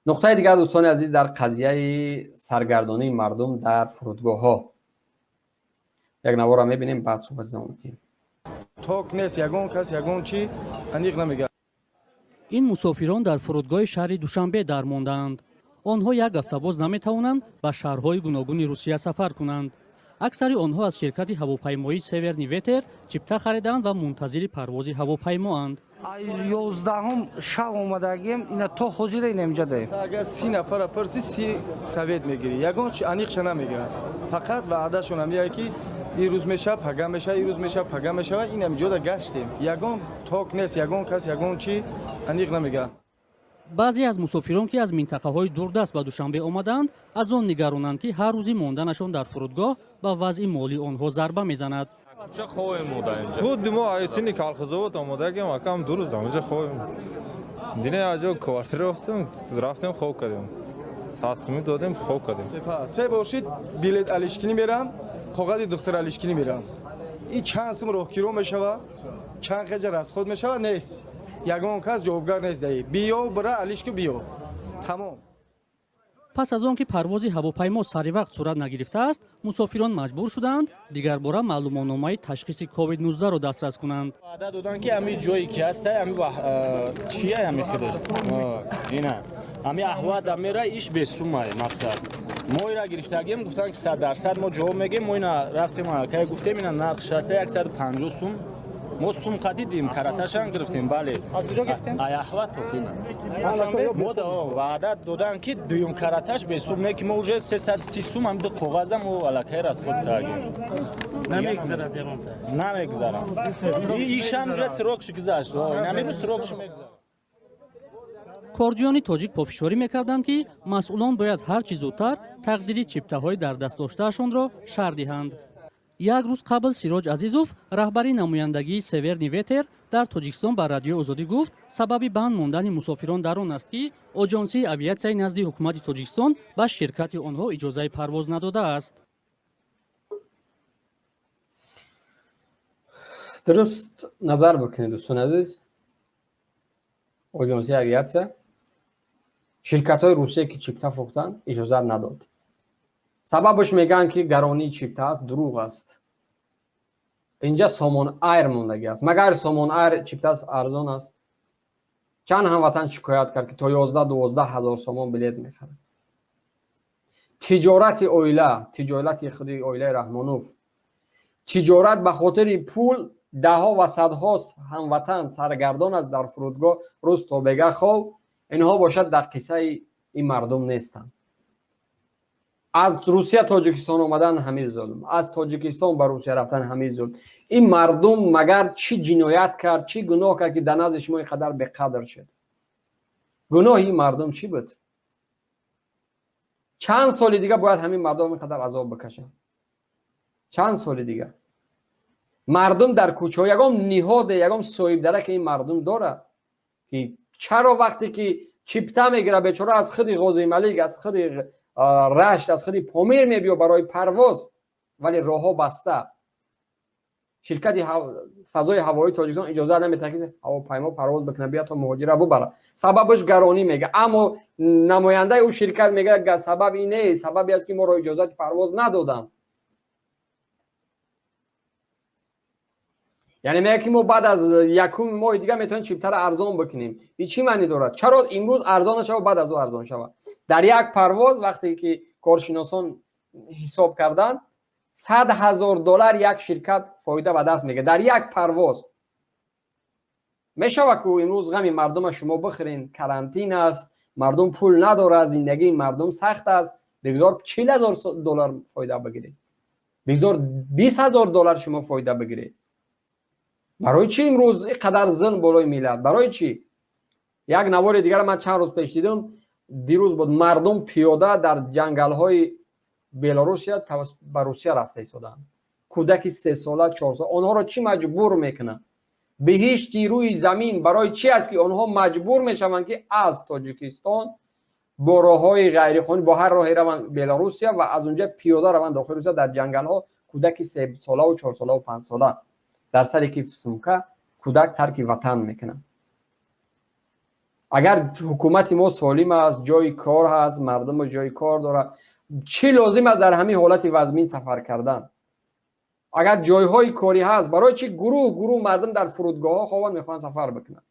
نقطه دیگر دوستان عزیز در قضیه سرگردانی مردم در فرودگاه ها یک نوار را میبینیم بعد صحبت ادامه میدیم. توک نیست یگون کس یگون چی انیق نمیگه. این مسافران در فرودگاه شهر دوشنبه درماندند. آنها یک هفته باز نمیتوانند به شهرهای گوناگون روسیه سفر کنند. اکثر آنها از شرکت هواپیمایی سیورنی ویتر چیپتا خریدند و منتظر پرواز هواپیمااند. 11 شب اومدگیم اینا تو حضور اینجا داریم. اگر 30 نفر پرسی 30 سوید میگیری یگون چی انیقش نمیگه. فقط وعدهشون میگه که این روز میشه پگا میشه این روز میشه پگا میشه و این اینجا دا گشتیم. یگون توک نیست یگون کس یگون چی انیق نمیگه. بعضی از مسافران که از منطقه‌های دوردست به دوشنبه آمدند از آن نگرانند که هر روزی ماندنشان در فرودگاه به وضع مالی آنها ضربه میزند. چه خواهیم موده اینجا؟ خود ما ایسینی کالخزوت آمده گیم اکم دو روز اینجا خواهیم. دینه آجو کوارتر رفتیم خواب کردیم. ساعت سمی دادیم خواب کردیم. سه باشید بلیط الیشکینی میرم کاغذ دختر الیشکینی میرم. این چند سم راه کیلو میشوه چند خجر از خود میشوه نیست. یگان کس جوابگر نیست دهی بیا برای الیشکی بیا تمام. پس از آنکه پرواز هواپیما سر وقت صورت نگرفته است، مسافران مجبور شدند دیگر باره معلوماتنامه تشخیص کووید 19 را دسترس کنند. وعده دادن که همین جایی که هست همین چیه همین خودش اینا همین احوال میره ایش به سومه مقصد ما را گرفتگیم گفتن که 100% ما جواب میگیم ما اینا رفتیم که گفتیم اینا نقش هست 150 سوم ما سوم قدیدیم کراتاشان گرفتیم بله از کجا گرفتیم احوال توفینا ما وعده دادن که دوم کراتاش به سوم که ما уже 330 سوم هم دو کاغذم و الکه از خود کردیم نمیگذره دیرون نمیگذره ایشان уже سروکش گذاشت نمیرو سروکش میگذره. کارجویان تاجیک پافشاری میکردند که مسئولان باید هر چیز زودتر تقدیری چیپتاهای در دست داشتهشان را شرح دهند. یک روز قبل سیراج عزیزوف رهبری نمایندگی سیورنی ویتر در تاجیکستان به رادیو آزادی گفت سبب بند ماندن مسافران در آن است که آژانسی اویاسیای نزد حکومت تاجیکستان به شرکت آنها اجازه پرواز نداده است. درست نظر بکنید دوستان عزیز. آژانسی اویاسیا شرکت های روسیه که چیپتا فروختن اجازه نداد. سببش میگن که گرانی چیپتا است دروغ است. اینجا سامان ایر موندگی است. مگر سامان ایر چیپتا ارزان است. چند هموطن شکایت کرد که تا 11-12 هزار سامان بلیط میخره. تجارت اویله تجارت خودی اویله رحمانوف تجارت به خاطر پول ده ها و صدها هموطن سرگردان است در فرودگاه روز تا بگه خواب اینها باشد در قصه این مردم نیستند. از روسیه تاجیکستان آمدن همین ظلم از تاجیکستان به روسیه رفتن همین ظلم. این مردم مگر چی جنایت کرد چی گناه کرد که در نزد شما اینقدر به قدر شد؟ گناه این مردم چی بود؟ چند سال دیگه باید همین مردم اینقدر عذاب بکشن؟ چند سال دیگه مردم در کوچه ها یگام نهاد یگام صاحب درک این مردم داره که چرا وقتی که چیپتا میگیره بیچاره از خود غازی ملک از خود رشت از خود پامیر میبیو برای پرواز ولی راه ها بسته. شرکت فضای هوایی تاجیکستان اجازه نمیده که هواپیما پرواز بکنه بیا تا مهاجر ببره. سببش گرانی میگه اما نماینده او شرکت میگه سبب اینه سببی است که ما را اجازه پرواز ندادن. یعنی میگه که ما بعد از یکم ماه دیگه میتونیم چیپتا را ارزان بکنیم. این چی معنی داره؟ چرا امروز ارزان شود بعد از او ارزان شود؟ در یک پرواز وقتی که کارشناسان حساب کردن $100,000 یک شرکت فایده به دست میگه در یک پرواز. میشوه که امروز غم مردم شما بخورین کرانتین است مردم پول نداره زندگی مردم سخت است بگذار $40,000 فایده بگیرید بگذار $20,000 شما فایده بگیرید. برای چی امروز اینقدر ظلم بالای ملت؟ برای چی؟ یک نوار دیگر من چند روز پیش دیدم دیروز بود مردم پیاده در جنگل های بلاروسیا به روسیه رفته ایستادن. کودکی 3 ساله 4 ساله آنها را چی مجبور میکنن؟ به هیچ روی زمین برای چی است که آنها مجبور میشوند که از تاجیکستان با راههای غیر قانونی با هر راهی روند بلاروسیا و از اونجا پیاده روند داخل روسیه در جنگل ها کودکی 3 ساله و 4 ساله و 5 ساله در سر کیف سمکه کودک ترک وطن میکنن. اگر حکومت ما سالم است، جای کار هست، مردم جای کار داره، چی لازم است در همین حالت وزمین سفر کردن؟ اگر جایهای کاری هست، برای چی گروه مردم در فرودگاه ها خوابن میخوان سفر بکنن؟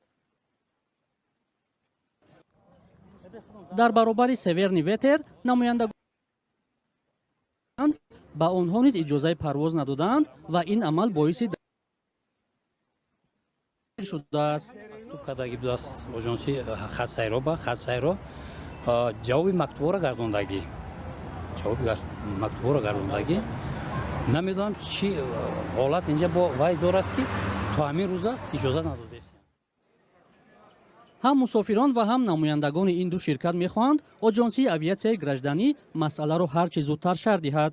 дар баробари северни ветер намояндагони ба онҳо низ иҷозаи парвоз надоданд ва ин амал боиси шудааст. ту кадаги буд аст оҷонси хатсайро ба хатсайро ҷавоби мактубро гардондагӣ намедонам чӣ ҳолат инҷа бо вай дорад ки то ҳамин рӯза иҷоза надодест. ҳам мусофирон ва ҳам намояндагони ин ду ширкат мехоҳанд оҷонсии авиатсияи гражданӣ масъаларо ҳар чӣ зудтар шарҳ диҳад.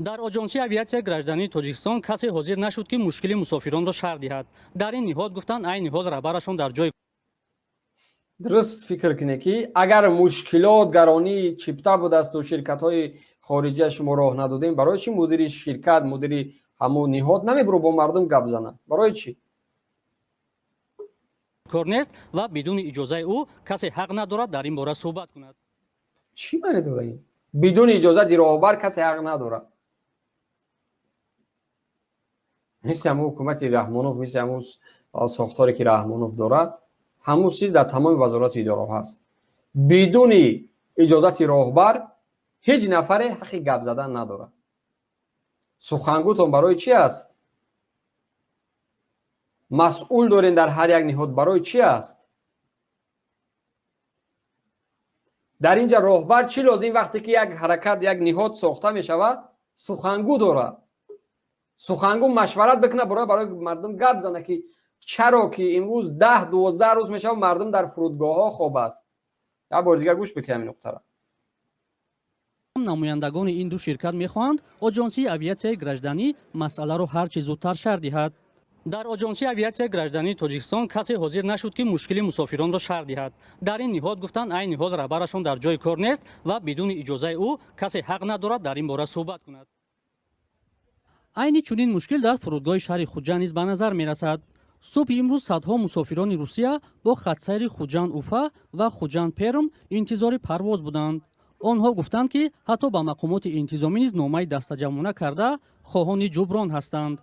дар оҷонсии авиатсияи граждании тоҷикистон касе ҳозир нашуд ки мушкили мусофиронро шарҳ диҳад. дар ин ниҳод гуфтанд айни ҳол раҳбарашон дар ҷои درست فکر کنه که اگر مشکلات گرانی چپتا بود است و شرکت های خارجی شما راه ندادیم، برای چی مدیر شرکت، مدیر همون نهاد نمیبرو با مردم گپ زنه؟ برای چی؟ کار نیست و بدون اجازه او کسی حق ندارد در این باره صحبت کند. چی معنی داره این؟ بدون اجازه راهبر کسی حق نداره. مثل همون حکومت رحمانوف، مثل همون ساختاری که رحمانوف داره، همون چیز در تمام وزارت اداره هست. بدون اجازت راهبر هیچ نفر حق گپ زدن نداره. سخنگوتون برای چی است؟ مسئول دارین در هر یک نهاد برای چی است؟ در اینجا راهبر چی لازم وقتی که یک حرکت یک نهاد ساخته می شود؟ سخنگو داره. سخنگو مشورت بکنه برای مردم گپ زنه که چرا که امروز 10-12 روز میشه مردم در فرودگاه ها خواب است. یک بار دیگه گوش بکنیم این نکته را. намояндагони ин ду ширкат мехоҳанд оҷонсии авиатсияи гражданӣ масъаларо ҳар чӣ зудтар шарҳ диҳад. дар оҷонсии авиатсияи граждании тоҷикистон касе ҳозир нашуд ки мушкили мусофиронро шарҳ диҳад. дар ин ниҳод гуфтанд айни ҳол раҳбарашон дар ҷои кор нест ва бидуни иҷозаи ӯ касе ҳақ надорад дар ин бора суҳбат кунад. айни чунин мушкил дар фурудгоҳи шаҳри хуҷа низ ба назар мерасад. субҳи имрӯз садҳо мусофирони русия бо хатсайри хуҷанд-уфа ва хуҷанд-перм интизори парвоз буданд. онҳо гуфтанд ки ҳатто ба мақомоти интизомӣ низ номаи дастаҷамона карда хоҳони ҷуброн ҳастанд.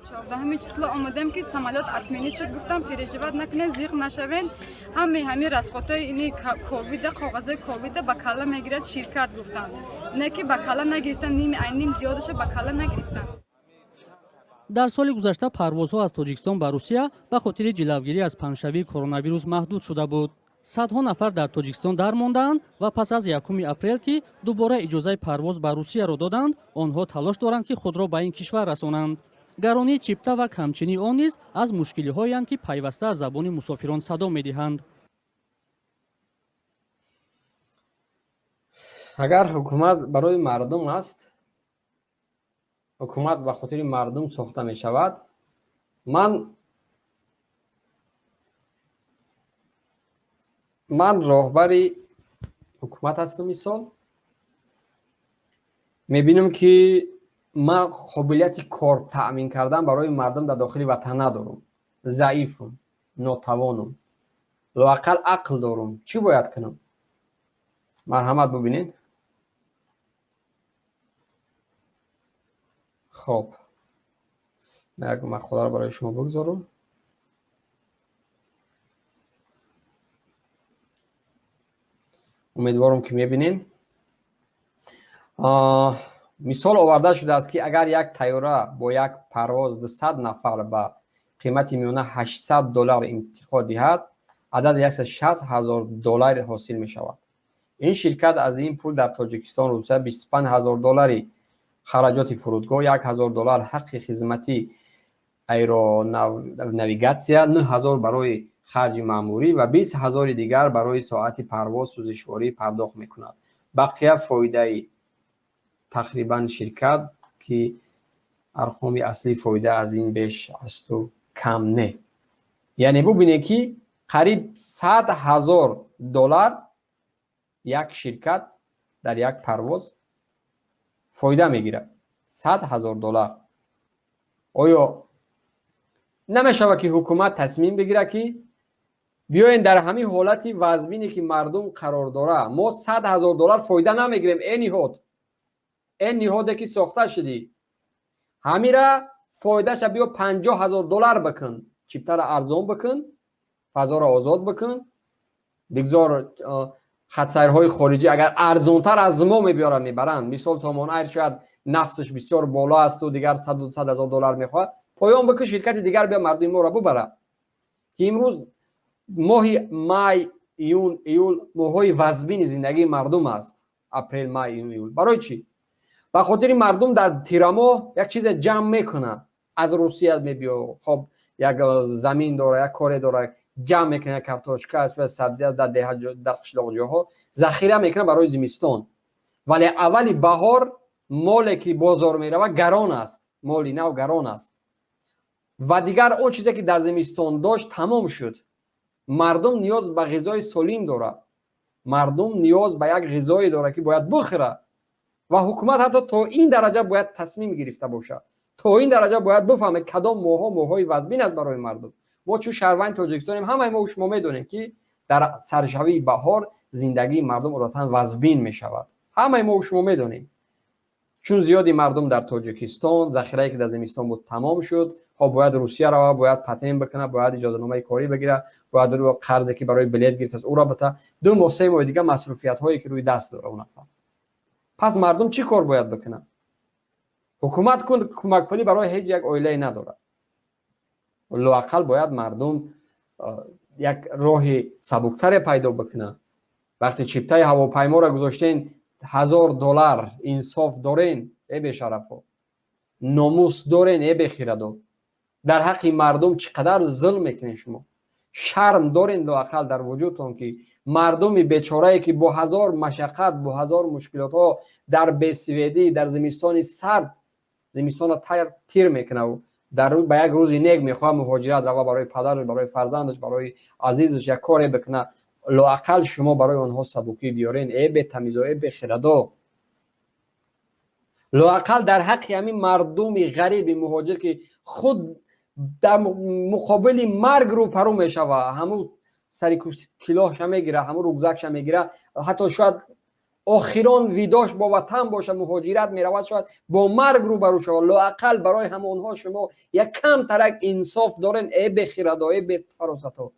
14 число омадем ки самолет отменит шуд, гуфтам переживат накунед, зиқ нашавен, ҳами расхотои ини ковида, коғазои ковида ба калла мегирад ширкат, гуфтам не ки ба калла нагирифтан, ним зиёдаша ба калла нагирифтан. дар соли гузашта парвозҳо аз тоҷикистон ба русия ба хотири ҷилавгирӣ аз паншавии коронавирус маҳдуд шуда буд. садҳо нафар дар тоҷикистон дармонданд ва пас аз 1 апрел ки дубора иҷозаи парвоз ба русияро доданд, онҳо талош доранд ки худро ба ин кишвар расонанд. гаронии чипта ва камчинии он низ аз мушкилиҳоянд ки пайваста аз забони мусофирон садо медиҳанд. агар ҳукумат барои мардум аст, ҳукумат ба хотири мардум сохта мешавад, ман роҳбари ҳукумат ҳастам. мисол мебинам ки ман қобилияти кор таъмин кардан барои мардум дар дохили ватан надорам. заифам, нотавонам, лоақал ақл дорам. чӣ бояд кунам? марҳамат бубинед. хоб як мақоларо барои шумо бигзорам. امیدوارم که میبینین. مثال آورده شده است که اگر یک طیاره با یک پرواز 200 نفر به قیمت میانه $800 انتقال دهد، عدد $160,000 حاصل می شود. این شرکت از این پول در تاجیکستان روزه $25,000 خراجات فرودگاه، $1,000 حق خدمتی ایرو نویگاسیا، $9,000 برای خرج ماموری و $20,000 دیگر برای ساعت پرواز سوزشواری پرداخت میکند. بقیه فایده تقریبا شرکت که ارقام اصلی فایده از این بیش است و کم نه. یعنی ببینید که قریب $100,000 یک شرکت در یک پرواز فایده میگیرد. $100,000. آیا نمیشه که حکومت تصمیم بگیره که بیاین در همین حالتی وزبینی که مردم قرار داره ما 100,000 دلار فایده نمیگیریم. این نهاد که ساخته شدی همیرا فایدهش بیا 50,000 دلار بکن، چیپتر ارزان بکن، فضا را آزاد بکن، بگذار خطسیرهای خارجی اگر ارزانتر از ما میبیارن میبرن. مثال سامان ایر شاید نفسش بسیار بالا است و دیگر 100,000 دلار میخواد، پایان بکن شرکت دیگر بیا مردم ما را ببره. که امروز ماه مای ایون ایول ماهای وزبین زندگی مردم است. اپریل مای ایون ایول برای چی؟ به خاطر مردم در تیرامو یک چیز جمع میکنه، از روسیه میبیو، خب یک زمین داره، یک کار داره، جمع میکنه، کارتوشکا است، سبزی است، در قشلاق جاها ذخیره میکنه برای زمستان. ولی اولی بهار مالی که بازار میره گران است، مالی نو گران است و دیگر اون چیزی که در زمستان داشت تمام شد. مردم نیاز به غذای سالم داره، مردم نیاز به یک غذایی داره که باید بخوره و حکومت حتی تا این درجه باید تصمیم گرفته باشه، تا این درجه باید بفهمه کدام ماهای وزبین است برای مردم. ما چون شهروند تاجیکستانیم همه ما شما میدونیم که در سرشوی بهار زندگی مردم عادتاً وزبین میشود. همه ما شما میدونیم چون زیادی مردم در تاجیکستان ذخیره‌ای که در زمستان بود تمام شد، خب باید روسیه رو باید پتن بکنه، باید اجازه نامه کاری بگیره، باید رو قرضی که برای بلیط گرفته است او را بده، 2 ماه 3 ماه دیگه مصروفیت هایی که روی دست داره اون نفر. پس مردم چی کار باید بکنه؟ حکومت کمک پولی برای هیچ یک عائله نداره. لااقل باید مردم یک راه سبکتر پیدا بکنه. وقتی چیپتای هواپیما را گذاشتین 1,000 دلار انصاف دارین ای به شرفا، ناموس دارین ای به خیردا، در حق مردم چقدر ظلم میکنین شما؟ شرم دارین لااقل در وجودتون که مردم بیچاره‌ای که با 1000 مشقت با 1000 مشکلات ها در بیسویدی در زمستان سرد زمستان تیر میکنه و در به یک روز نیک میخواد مهاجرت رو برای پدرش، برای فرزندش، برای عزیزش یک کاری بکنه، لااقل شما برای آنها سبکی بیارین ای به تمیز و ای به خردا. لااقل در حق همین مردم غریب مهاجر که خود در مقابل مرگ رو پرو میشوه، همون سری کلاهش میگیره، همون رگزکش میگیره، حتی شاید آخران ویداش با وطن باشه، مهاجرت میرود، شاید با مرگ رو برو شود. لااقل برای همونها شما یک کم ترک انصاف دارین ای به خردا، ای به فراستا.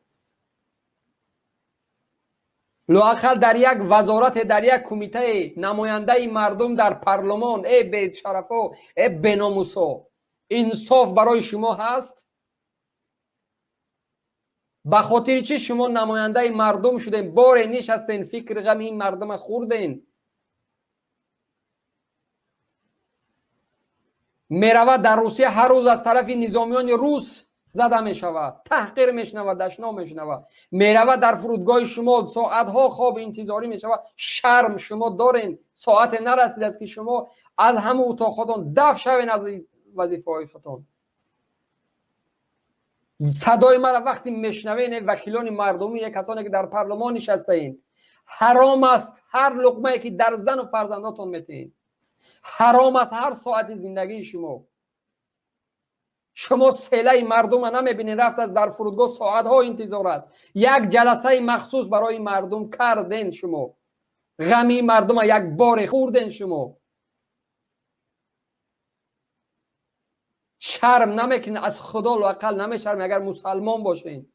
لااقل در یک وزارت، در یک کمیته نماینده مردم در پارلمان ای به شرفا، ای به ناموسا، انصاف برای شما هست؟ به خاطر چی شما نماینده مردم شدین؟ بار نشستین فکر غم این مردم خوردین. میرود در روسیه هر روز از طرف نظامیان روس زده می شود، تحقیر می شنود، دشنام می شنود. میرود در فرودگاه شما ساعتها خواب انتظاری می شود. شرم شما دارین؟ ساعت نرسید است که شما از همه اتاق خودتون دفع شوین از وظیفه های خودتون. صدای مرا وقتی میشنوین وکیلان مردمی، کسانی که در پارلمان نشسته اید، حرام است هر لقمه که در زن و فرزنداتون میتین، حرام است هر ساعت زندگی شما سیله مردم نمیبینین، رفت از در فرودگاه ساعت ها انتظار است، یک جلسه مخصوص برای مردم کردین، شما غمی مردم یک بار خوردین. شما شرم نمیکنین؟ از خدا لااقل نمیشرم؟ اگر مسلمان باشین،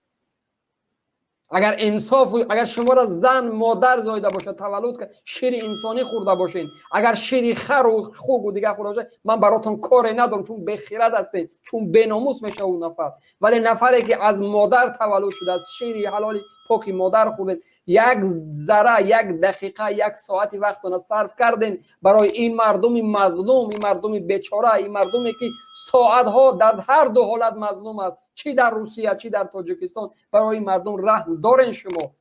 اگر انصاف، اگر شما را زن مادر زایده باشه، تولد که شیر انسانی خورده باشین، اگر شیر خر و خوک و دیگه خورده باشه، من براتون کاری ندارم، چون بخیرت هستین، چون بیناموس میشه اون نفر. ولی نفری که از مادر تولد شده، از شیر حلالی پاکی مادر خوردین، یک ذره، یک دقیقه، یک ساعت وقتتون صرف کردین برای این مردم مظلوم، این مردم بیچاره، این مردمی که ساعتها در هر دو حالت مظلوم است، چی در روسیه چی در تاجیکستان. برای این مردم رحم دارین شما؟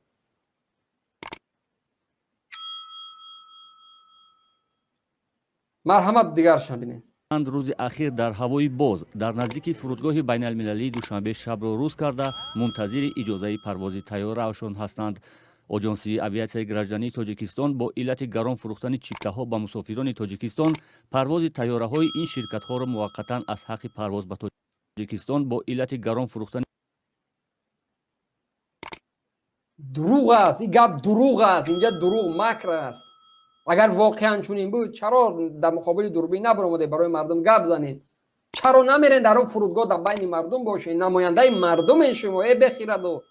مرحمت دیگر شنبینین. چند روز اخیر در هوای باز در نزدیک فرودگاه بین المللی دوشنبه شب را روز کرده منتظر اجازه پرواز طیاره‌شان هستند. آژانس اویاسیای گراجانی تاجیکستان با علت گران فروختن چیپته‌ها به مسافران تاجیکستان پرواز طیاره‌های این شرکت‌ها را موقتا از حق پرواز به تاجیکستان با علت گران فروختن دروغ است، این گپ دروغ است، اینجا دروغ مکر است. اگر واقعا چنین بود چرا در مقابل دوربین نبرآمده برای مردم گپ زنید؟ چرا نمیرین در اون فرودگاه در بین مردم باشین؟ نماینده مردم شما ای بخیرد و